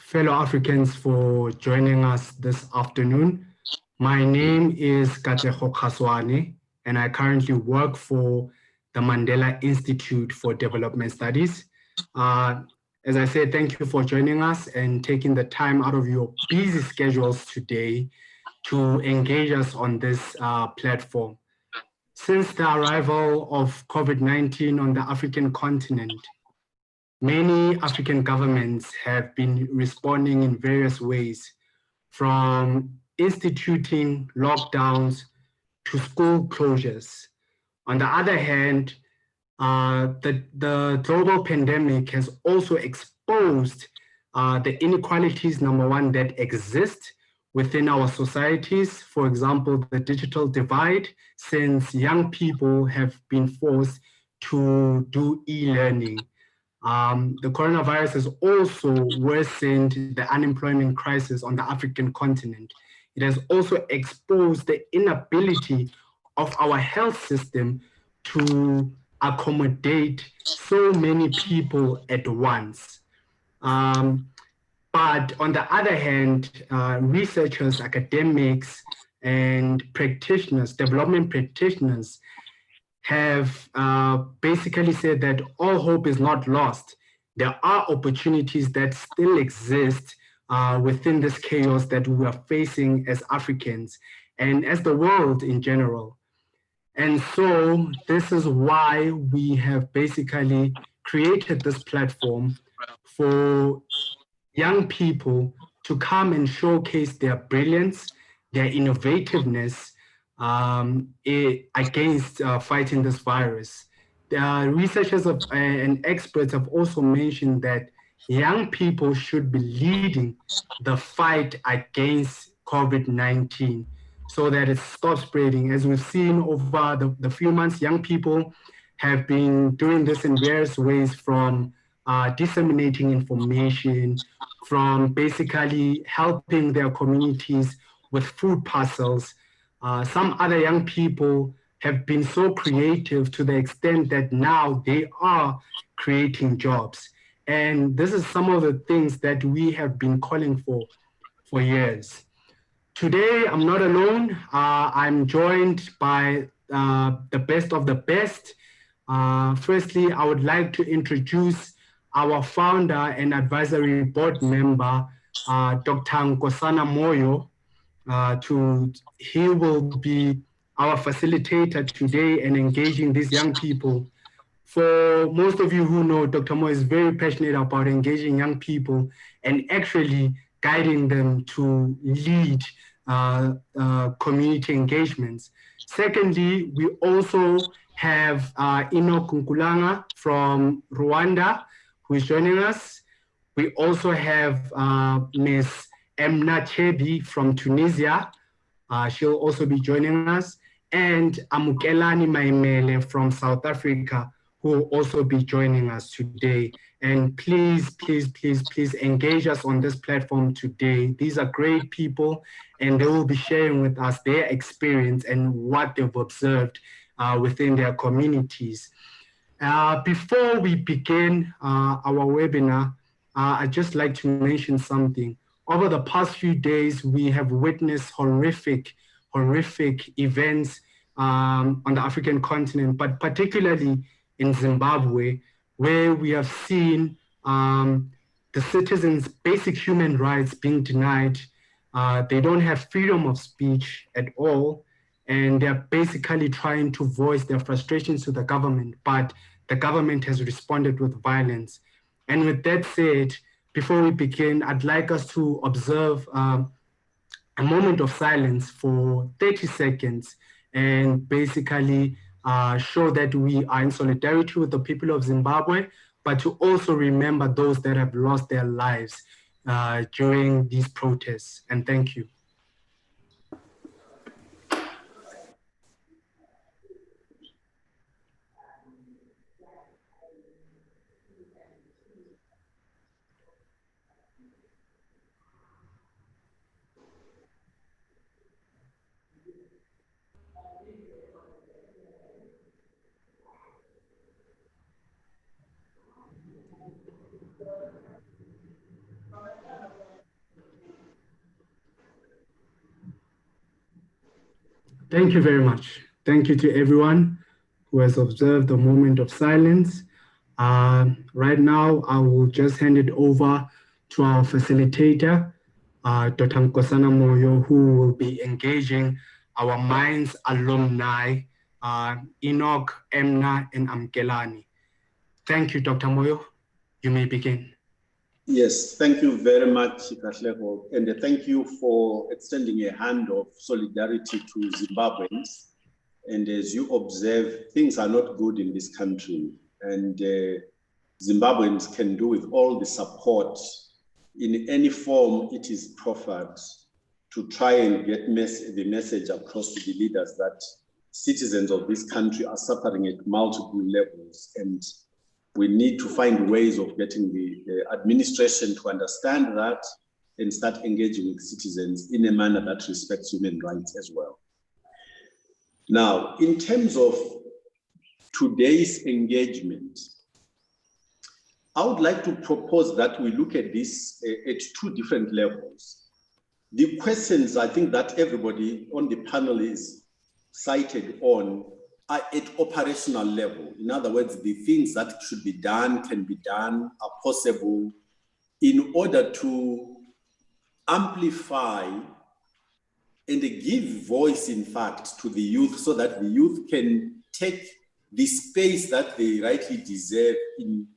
fellow Africans, for joining us this afternoon. My name is Katlego Khaswane, and I currently work for the Mandela Institute for Development Studies. As I said, thank you for joining us and taking the time out of your busy schedules today to engage us on this platform. Since the arrival of COVID-19 on the African continent, many African governments have been responding in various ways, from instituting lockdowns to school closures. On the other hand, the global pandemic has also exposed the inequalities, number one, that exist within our societies. For example, the digital divide, since young people have been forced to do e-learning. The coronavirus has also worsened the unemployment crisis on the African continent. It has also exposed the inability of our health system to accommodate so many people at once. But on the other hand, researchers, academics, and practitioners, development practitioners, have basically said that all hope is not lost. There are opportunities that still exist within this chaos that we are facing as Africans and as the world in general. And so this is why we have basically created this platform for young people to come and showcase their brilliance, their innovativeness against fighting this virus. The researchers and experts have also mentioned that young people should be leading the fight against COVID-19 so that it stops spreading. As we've seen over the few months, young people have been doing this in various ways, from disseminating information, from basically helping their communities with food parcels. Some other young people have been so creative to the extent that now they are creating jobs. And this is some of the things that we have been calling for years. Today, I'm not alone. I'm joined by the best of the best. Firstly, I would like to introduce our founder and advisory board member, Dr. Nkosana Moyo. He will be our facilitator today and engaging these young people. For most of you who know, Dr. Moyo is very passionate about engaging young people and actually guiding them to lead community engagements. Secondly, we also have Ino Kunkulanga from Rwanda, who is joining us. We also have Ms. Emna Chebi from Tunisia. She'll also be joining us. And Amukelani Maimele from South Africa, who will also be joining us today. And please, please, please, please engage us on this platform today. These are great people, and they will be sharing with us their experience and what they've observed within their communities. Before we begin our webinar, I'd just like to mention something. Over the past few days, we have witnessed horrific events on the African continent, but particularly in Zimbabwe, where we have seen the citizens' basic human rights being denied. They don't have freedom of speech at all, and they're basically trying to voice their frustrations to the government, but the government has responded with violence. And with that said, before we begin, I'd like us to observe a moment of silence for 30 seconds and basically show that we are in solidarity with the people of Zimbabwe, but to also remember those that have lost their lives during these protests. And thank you. Thank you very much. Thank you to everyone who has observed the moment of silence. Right now, I will just hand it over to our facilitator, Dr. Nkosana Moyo, who will be engaging our Minds alumni, Enoch, Emna, and Amkelani. Thank you, Dr. Moyo. You may begin. Yes, thank you very much, Katlego, and thank you for extending a hand of solidarity to Zimbabweans. And as you observe, things are not good in this country, and Zimbabweans can do with all the support in any form it is proffered to try and get the message across to the leaders that citizens of this country are suffering at multiple levels, and we need to find ways of getting the administration to understand that and start engaging with citizens in a manner that respects human rights as well. Now, in terms of today's engagement, I would like to propose that we look at this at two different levels. The questions I think that everybody on the panel is cited on are at operational level. In other words, the things that should be done, can be done, are possible in order to amplify and give voice, in fact, to the youth so that the youth can take the space that they rightly deserve in